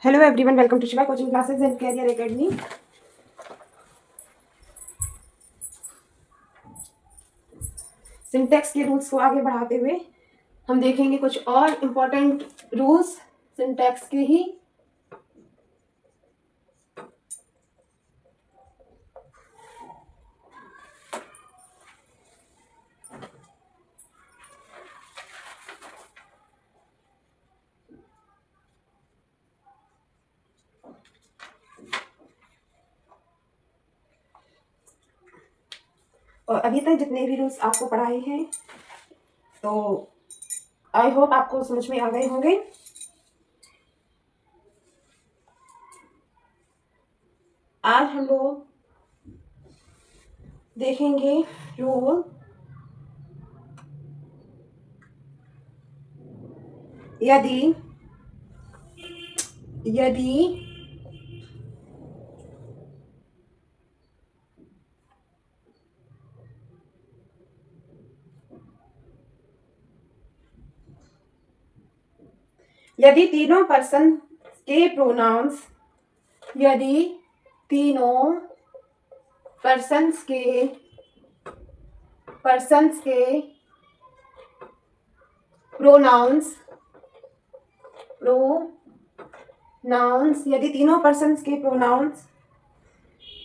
Hello everyone, welcome to Shiva coaching classes and career academy. Syntax के rules को आगे बढ़ाते हुए हम देखेंगे कुछ और इम्पोर्टेंट रूल्स सिंटैक्स के ही। और अभी तक जितने भी रूल्स आपको पढ़ाए हैं तो आई होप आपको समझ में आ गए होंगे। आज हम लोग देखेंगे रूल यदि यदि यदि तीनों पर्सन के प्रोनाउंस यदि तीनों पर्सन्स के प्रोनाउंस यदि तीनों पर्सन्स के प्रोनाउंस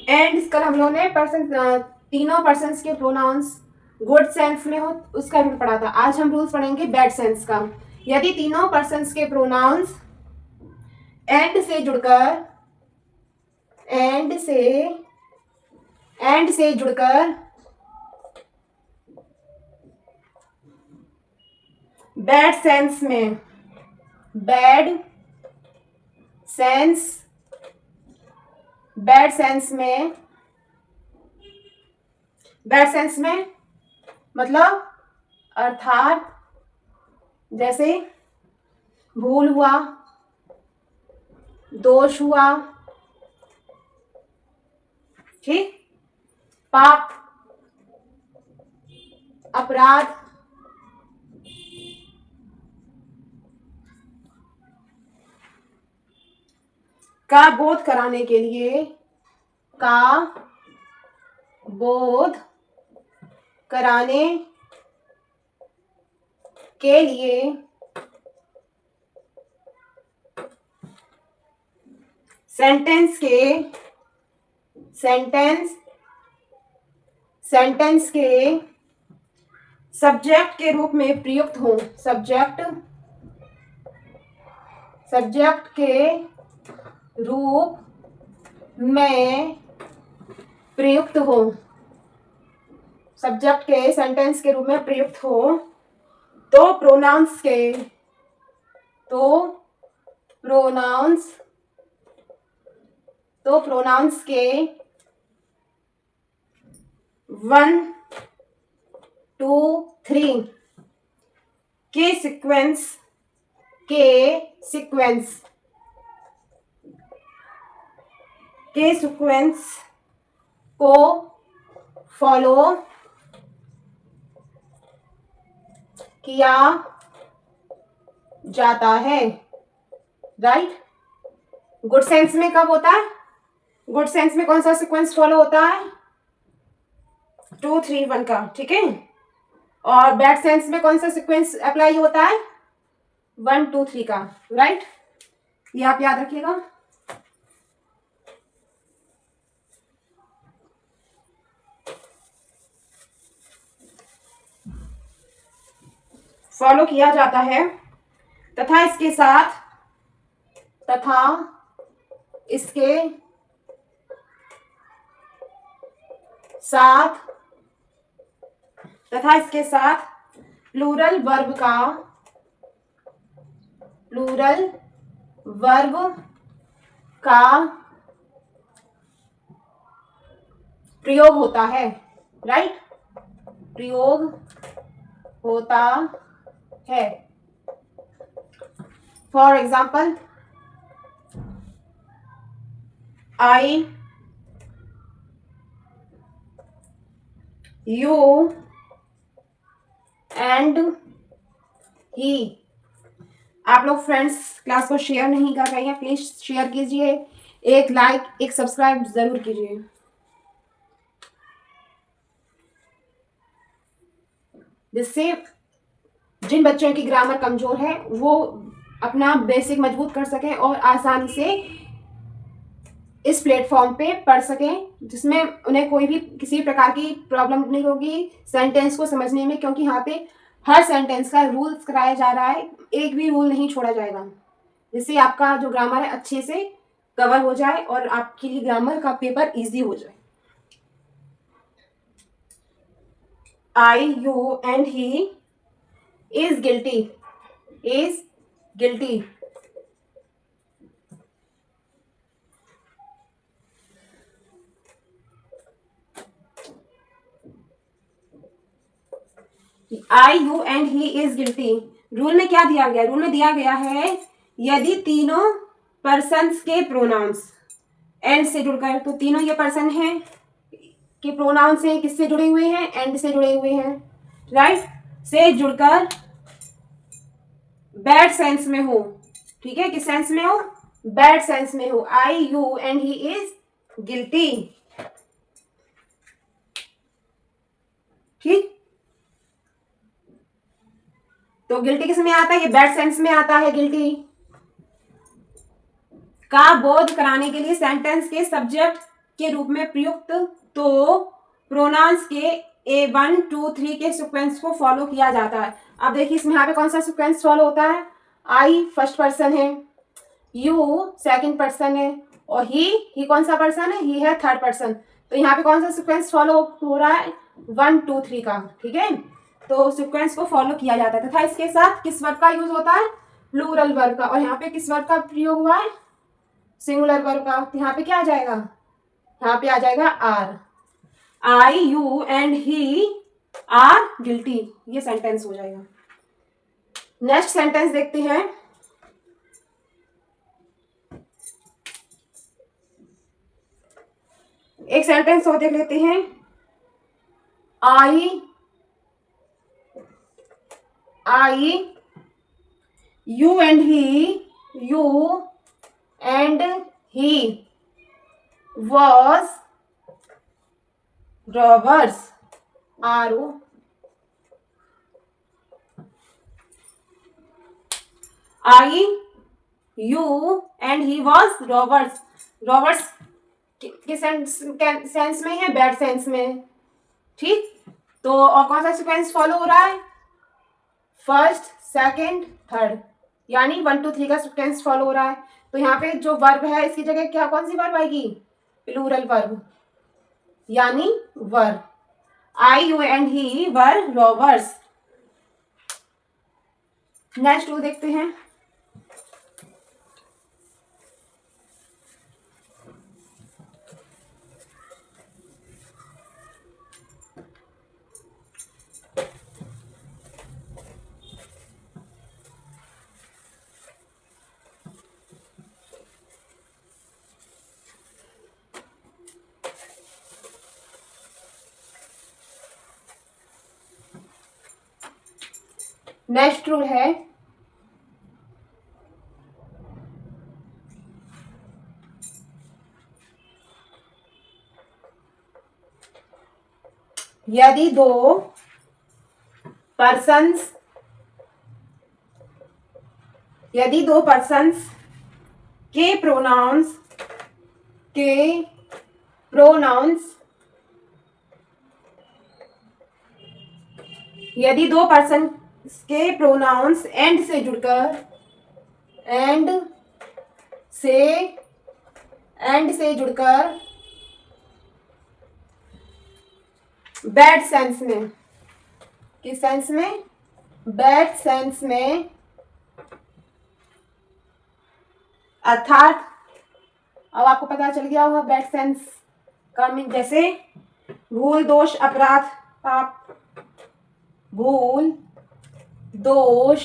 एंड कल हम लोगों ने तीनों पर्सन्स के प्रोनाउंस गुड सेंस में हो उसका रूल पढ़ा था। आज हम रूल्स पढ़ेंगे बैड सेंस का। यदि तीनों पर्सन्स के प्रोनाउंस एंड से जुड़कर बैड सेंस में मतलब अर्थात जैसे भूल हुआ, दोष हुआ, ठीक, पाप, अपराध, का बोध कराने के लिए सेंटेंस के सब्जेक्ट के रूप में प्रयुक्त हो। सब्जेक्ट के रूप में प्रयुक्त हो। सब्जेक्ट के सेंटेंस के रूप में प्रयुक्त हो तो प्रोनाउंस के 1 2 3 के सीक्वेंस को फॉलो किया जाता है। राइट। गुड सेंस में कब होता है? गुड सेंस में कौन सा सीक्वेंस फॉलो होता है? 2 3 1 का, ठीक है। और बैड सेंस में कौन सा सीक्वेंस अप्लाई होता है? 1 2 3 का, राइट। ये आप याद रखिएगा। फॉलो किया जाता है तथा इसके साथ प्लूरल वर्ब का प्रयोग होता है। राइट, प्रयोग होता है। For example, I, you and ही। आप लोग फ्रेंड्स क्लास को शेयर नहीं कर रहे हैं, प्लीज शेयर कीजिए, एक लाइक एक सब्सक्राइब जरूर कीजिए। जिससे जिन बच्चों की ग्रामर कमजोर है वो अपना बेसिक मजबूत कर सकें और आसानी से इस प्लेटफॉर्म पे पढ़ सकें, जिसमें उन्हें कोई भी किसी प्रकार की प्रॉब्लम नहीं होगी सेंटेंस को समझने में, क्योंकि यहाँ पे हर सेंटेंस का रूल्स कराया जा रहा है, एक भी रूल नहीं छोड़ा जाएगा, जिससे आपका जो ग्रामर है अच्छे से कवर हो जाए और आपके लिए ग्रामर का पेपर इजी हो जाए। I you and he is guilty, is guilty. I you and he is guilty. Rule में क्या दिया गया? रूल में दिया गया है यदि तीनों पर्सन्स के प्रोनाउंस एंड से जुड़कर, तो तीनों ये पर्सन हैं के प्रोनाउंस हैं, किससे जुड़े हुए हैं? एंड से जुड़े हुए हैं, राइट, से जुड़कर बैड सेंस में हो, ठीक है, किस सेंस में हो? बैड सेंस में हो। I you and he is guilty, ठीक। तो गिल्टी किस में आता है? ये बैड सेंस में आता है। गिल्टी का बोध कराने के लिए सेंटेंस के सब्जेक्ट के रूप में प्रयुक्त तो प्रोनाउंस के A1 2 3 के सीक्वेंस को फॉलो किया जाता है। अब देखिए इसमें यहाँ पे कौन सा सीक्वेंस फॉलो होता है? आई फर्स्ट पर्सन है, यू सेकंड पर्सन है और ही कौन सा पर्सन है? ही है थर्ड पर्सन। तो यहाँ पे कौन सा सीक्वेंस फॉलो हो रहा है? 1 2 3 का, ठीक है। तो सीक्वेंस को फॉलो किया जाता है तथा इसके साथ किस वर्ब का यूज होता है? प्लूरल वर्ब का। और यहाँ पे किस वर्ब का प्रयोग हुआ है? सिंगुलर वर्ब का। तो यहाँ पे क्या आ जाएगा? यहाँ पे आ जाएगा are. I you and he are guilty, ये सेंटेंस हो जाएगा। नेक्स्ट सेंटेंस देखते हैं। एक सेंटेंस और देख लेते हैं। I you and he was robbers, RO। I you and he was robbers। robbers किस सेंस में है? बैड सेंस में, ठीक। तो और कौन सा सीक्वेंस फॉलो हो रहा है? फर्स्ट सेकंड थर्ड, यानी 1 2 3 का सीक्वेंस फॉलो हो रहा है। तो यहाँ पे जो वर्ब है इसकी जगह क्या कौन सी वर्ब आएगी? प्लूरल वर्ब, यानी were. I you and he were robbers. Next rule देखते हैं। नेक्स्ट रूल है यदि दो पर्सन्स के प्रोनाउंस यदि दो पर्सन के प्रोनाउंस एंड से जुड़कर बैड सेंस में, किस सेंस में? बैड सेंस में, अर्थात अब आपको पता चल गया होगा बैड सेंस का मीन, जैसे भूल दोष अपराध पाप, भूल दोष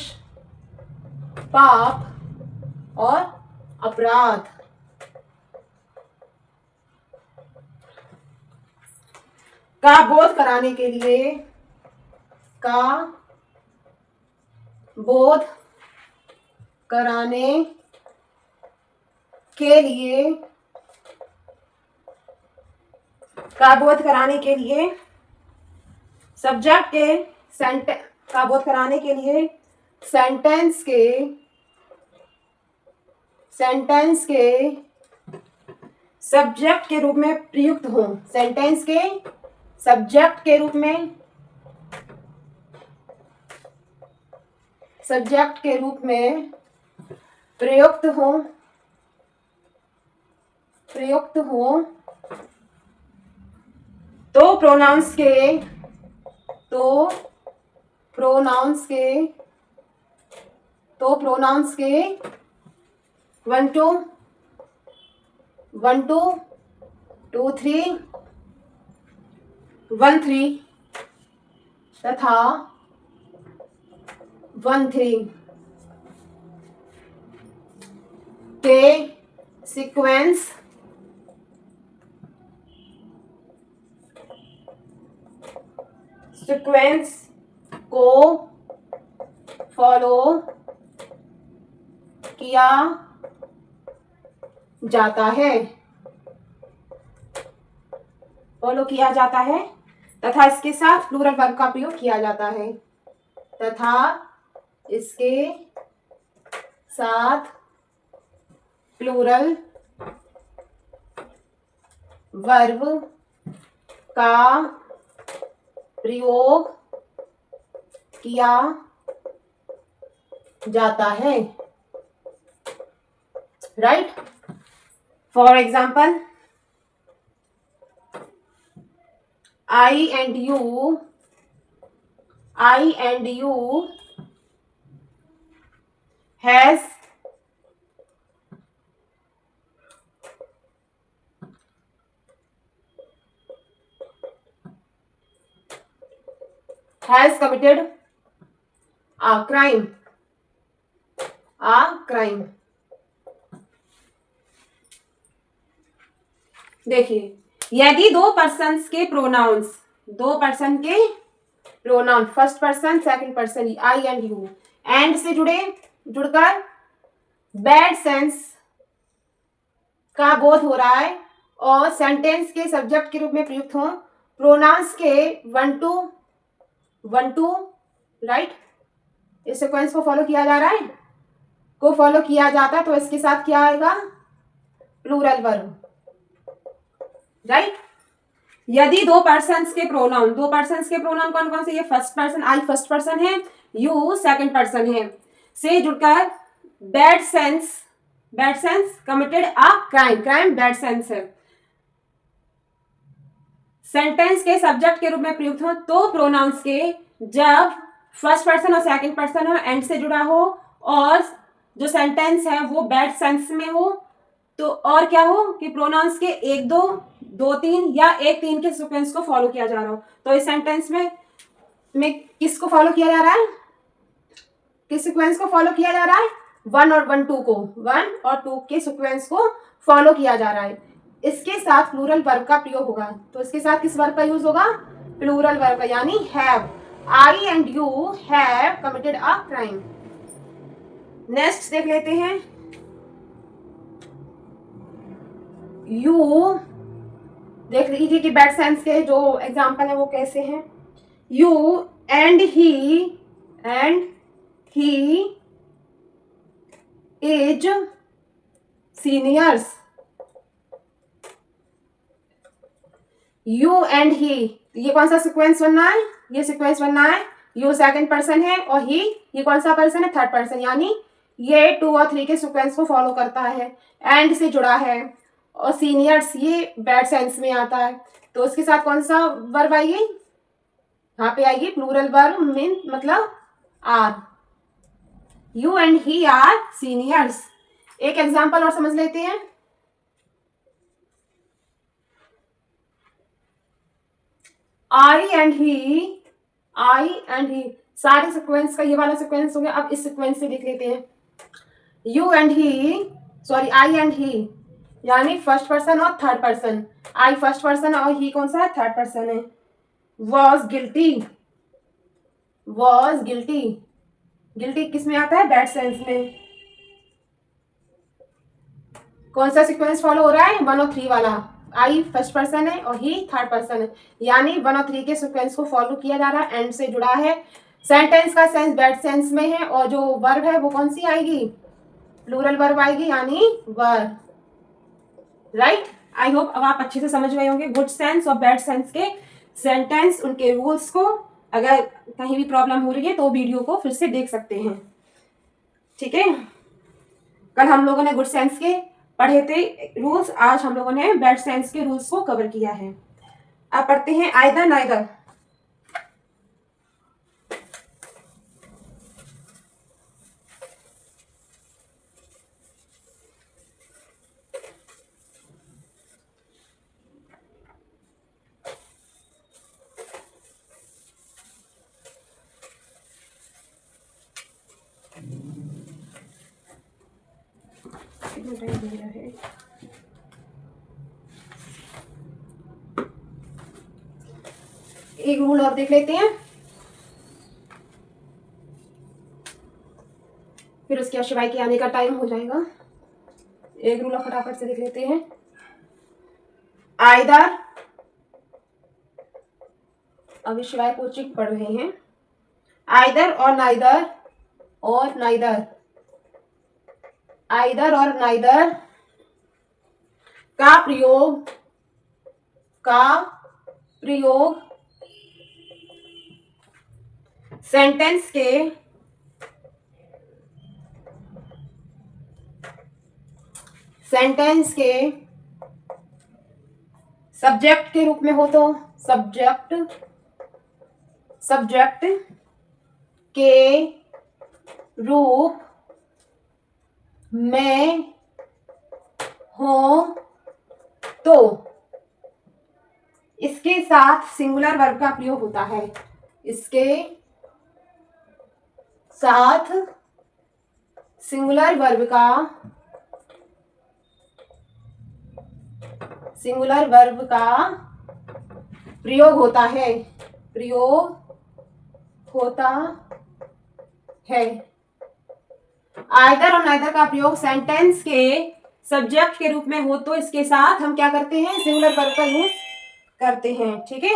पाप और अपराध। का बोध कराने के लिए, का बोध कराने के लिए, का बोध कराने के लिए, सब्जेक्ट के का बोध कराने के लिए सेंटेंस के सब्जेक्ट के रूप में प्रयुक्त हो, सेंटेंस के सब्जेक्ट के रूप में, सब्जेक्ट के रूप में प्रयुक्त हो तो प्रोनाउंस के 1 2 2 3 1 3 तथा 1 3 के सीक्वेंस को फॉलो किया जाता है तथा इसके साथ प्लूरल वर्ब का प्रयोग किया जाता है, तथा इसके साथ प्लूरल वर्ब का प्रयोग किया जाता है, right. For example, I and you has committed a crime. देखिए, यदि दो पर्सन के pronoun first person second person I and you and से जुड़कर बैड सेंस का बोध हो रहा है और सेंटेंस के सब्जेक्ट के रूप में प्रयुक्त हो, प्रोनाउंस के 1 2 राइट, इस सीक्वेंस को फॉलो किया जाता है तो इसके साथ क्या आएगा, प्लूरल वर्ब, राइट। यदि दो पर्सन्स के प्रोनाउन कौन कौन से, ये फर्स्ट पर्सन, आई फर्स्ट पर्सन है, यू सेकंड पर्सन है, से जुड़कर bad sense committed a crime bad sense है, सेंटेंस के सब्जेक्ट के रूप में प्रयुक्त हो तो प्रोनाउंस के जब फर्स्ट पर्सन और सेकंड पर्सन हो, एंड से जुड़ा हो और जो सेंटेंस है वो बैड सेंस में हो, तो और क्या हो कि प्रोनाउंस के 1 2 2 3 या 1 3 के सीक्वेंस को फॉलो किया जा रहा हो, तो इस सेंटेंस में किसको फॉलो किया जा रहा है, किस सीक्वेंस को फॉलो किया जा रहा है, 1 और 2 के सीक्वेंस को फॉलो किया जा रहा है। इसके साथ प्लूरल वर्ब का प्रयोग होगा, तो इसके साथ किस वर्ब का यूज होगा, प्लूरल वर्ब का, यानी have. I and you have committed a crime. Next देख लेते हैं, यू देख लीजिए कि बैड सेंस के जो एग्जाम्पल है वो कैसे हैं। You and he is seniors. You and ही, ये कौन सा सीक्वेंस बनना है, ये सीक्वेंस बनना है, यू सेकंड पर्सन है और ही ये कौन सा पर्सन है, थर्ड पर्सन, यानी ये 2 और 3 के सीक्वेंस को फॉलो करता है, एंड से जुड़ा है, और सीनियर्स ये बैड सेंस में आता है, तो उसके साथ कौन सा वर्ब आएगी, यहाँ पे आएगी प्लूरल वर्ब, मीन मतलब are. You and he are seniors. एक एग्जांपल और समझ लेते हैं, आई एंड ही सारे सीक्वेंस का ये वाला सीक्वेंस हो गया। अब इस सीक्वेंस से देख लेते हैं, you and he, sorry I and he, यानी फर्स्ट पर्सन और थर्ड पर्सन, आई फर्स्ट पर्सन और ही कौन सा है, थर्ड पर्सन है। वॉज गिल्टी किस में आता है, बैड सेंस में। कौन सा सीक्वेंस फॉलो हो रहा है? 1 और 3 वाला। आई फर्स्ट पर्सन है और ही थर्ड पर्सन है, यानी 1 और 3 के सीक्वेंस को फॉलो किया जा रहा है, एंड से जुड़ा है। सेंटेंस का सेंस बैड सेंस में है, और जो वर्ब है वो कौन सी आएगी? प्लूरल वर्ब आएगी, यानी वर। राइट, आई होप अब आप अच्छे से समझ गए होंगे गुड सेंस और बैड सेंस के सेंटेंस, उनके रूल्स को। अगर कहीं भी प्रॉब्लम हो रही है तो वीडियो को फिर से देख सकते हैं। ठीक है, कल हम लोगों ने गुड सेंस के पढ़े थे रूल्स, आज हम लोगों ने बैड सेंस के रूल्स को कवर किया है। अब पढ़ते हैं आइदर नाइदर। एक रूल और देख लेते हैं, फिर उसके बाद शिवाय के आने का टाइम हो जाएगा। एक रूल और फटाफट से देख लेते हैं। आइदर, अभी शिवाय कोचिंग पढ़ रहे हैं। आइदर और नाइदर, और नाइदर, आइदर और नाइदर का प्रयोग सेंटेंस के सब्जेक्ट के रूप में हो तो सब्जेक्ट के रूप में हो तो इसके साथ सिंगुलर वर्ब का प्रयोग होता है। इसके साथ सिंगुलर वर्ब का प्रयोग होता है। आइदर और नाइदर का प्रयोग सेंटेंस के सब्जेक्ट के रूप में हो तो इसके साथ हम क्या करते हैं? सिंगुलर वर्ब का यूज करते हैं। ठीक है,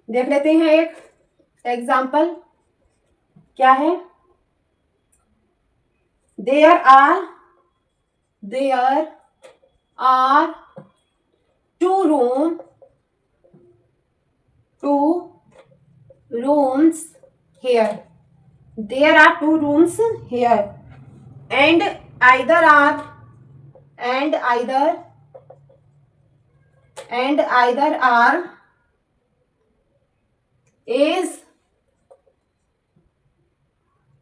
देख लेते हैं एक एग्जाम्पल क्या है। There are two rooms here. There are 2 rooms here, and either are is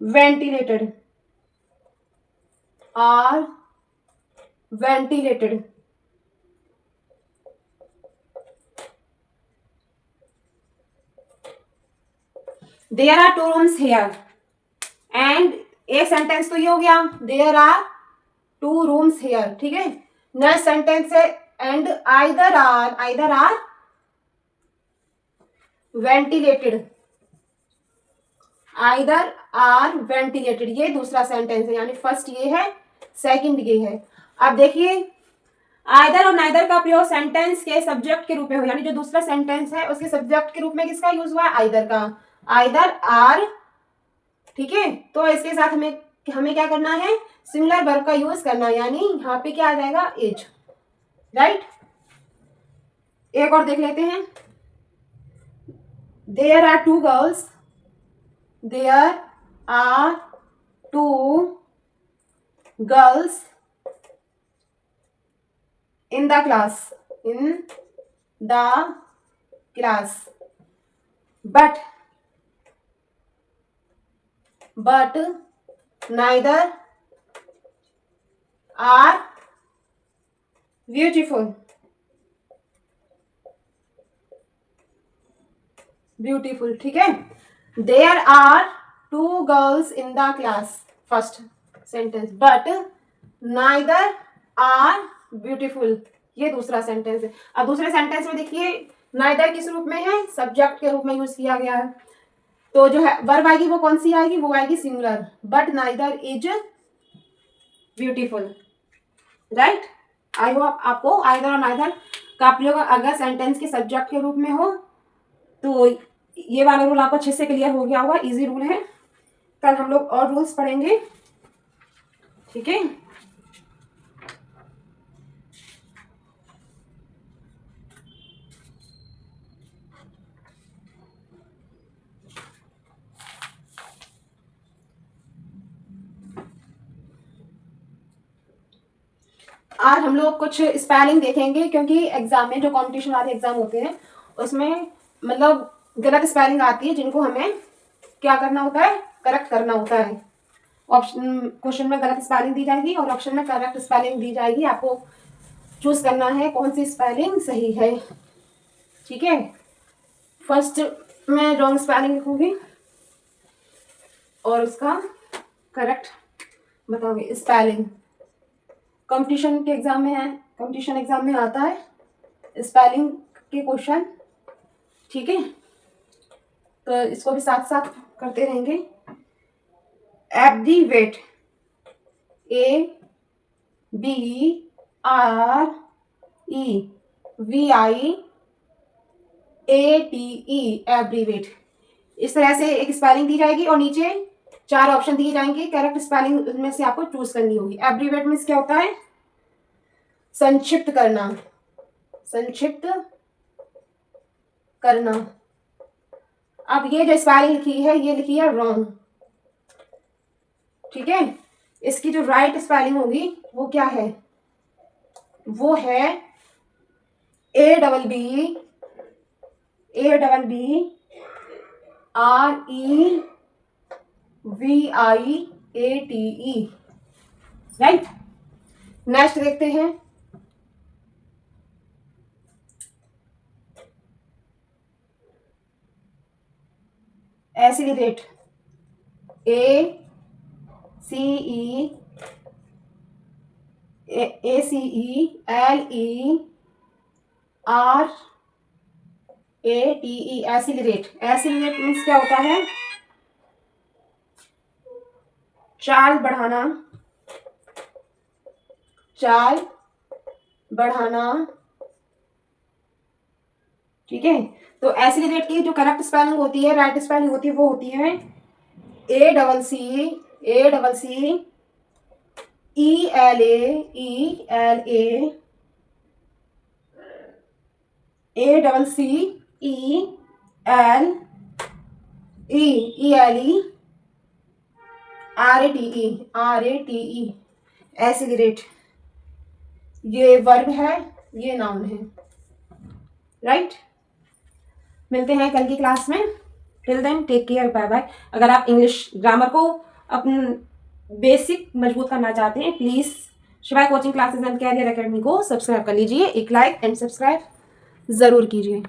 ventilated. There are 2 rooms here, and एक सेंटेंस तो ये हो गया, there are 2 rooms here। ठीक है, नेक्स्ट सेंटेंस है and either are ventilated। either are ventilated, ये दूसरा सेंटेंस है, यानी फर्स्ट ये है, सेकंड ये है। अब देखिए, आइदर और नाइदर का प्रयोग सेंटेंस के सब्जेक्ट के रूप में हो, यानी जो दूसरा सेंटेंस है उसके सब्जेक्ट के रूप में किसका यूज हुआ है? आइदर का। आइदर आर, ठीक है, तो इसके साथ हमें क्या करना है? सिंगुलर वर्ब का यूज करना, यानी यहाँ पे क्या आ जाएगा? इज। राइट, एक और देख लेते हैं। There are 2 girls, there are 2 girls in the class, but neither are beautiful। ठीक है, there are 2 girls in the class, first sentence, but neither are beautiful, ये दूसरा सेंटेंस है। अब दूसरे सेंटेंस में देखिए नाइदर किस रूप में है, सब्जेक्ट के रूप में यूज किया गया है। तो जो है वर्ब आएगी वो कौन सी आएगी, वो आएगी singular, but neither is beautiful, right. I hope आपको आइदर और नाइदर का आप लोग अगर सेंटेंस के सब्जेक्ट के रूप में हो तो ये वाला रूल आपको अच्छे से क्लियर हो गया होगा, इजी रूल है। कल हम लोग और रूल्स पढ़ेंगे, ठीक है। आज हम लोग कुछ स्पेलिंग देखेंगे, क्योंकि एग्जाम में जो कंपटीशन वाले एग्जाम होते हैं उसमें मतलब गलत स्पेलिंग आती है, जिनको हमें क्या करना होता है, करेक्ट करना होता है। ऑप्शन क्वेश्चन में गलत स्पेलिंग दी जाएगी और ऑप्शन में करेक्ट स्पेलिंग दी जाएगी, आपको चूज करना है कौन सी स्पेलिंग सही है, ठीक है। फर्स्ट मैं रॉन्ग स्पेलिंग लिखूंगी और उसका करेक्ट बताऊंगी स्पेलिंग। कंपटीशन के एग्जाम में है, कंपटीशन एग्जाम में आता है स्पेलिंग के क्वेश्चन, ठीक है। तो इसको भी साथ साथ करते रहेंगे। Abbreviate, ABREVIATE, abbreviate. इस तरह से एक स्पेलिंग दी जाएगी और नीचे 4 ऑप्शन दिए जाएंगे, करेक्ट स्पेलिंग में से आपको चूज करनी होगी। एब्रीवेट मीन्स क्या होता है, संक्षिप्त करना, संक्षिप्त करना। अब ये जो स्पेलिंग लिखी है ये लिखी है रॉन्ग, ठीक है। इसकी जो राइट स्पेलिंग होगी वो क्या है, वो है ABBREVIATE, राइट। नेक्स्ट देखते हैं। Oscillate, ACELERATE, oscillate. Oscillate means क्या होता है, चाल बढ़ाना, चाल बढ़ाना, ठीक है। तो एसिलेट की जो करेक्ट स्पेलिंग होती है, राइट स्पेलिंग होती है, वो होती है ACELERATE, एसिलेट। ये वर्ब है, ये नाउन है, राइट। मिलते हैं कल की क्लास में, till then take care, bye bye. अगर आप इंग्लिश ग्रामर को अपन बेसिक मजबूत करना चाहते हैं, please Shivay coaching classes and career academy को सब्सक्राइब कर लीजिए, एक लाइक एंड सब्सक्राइब जरूर कीजिए।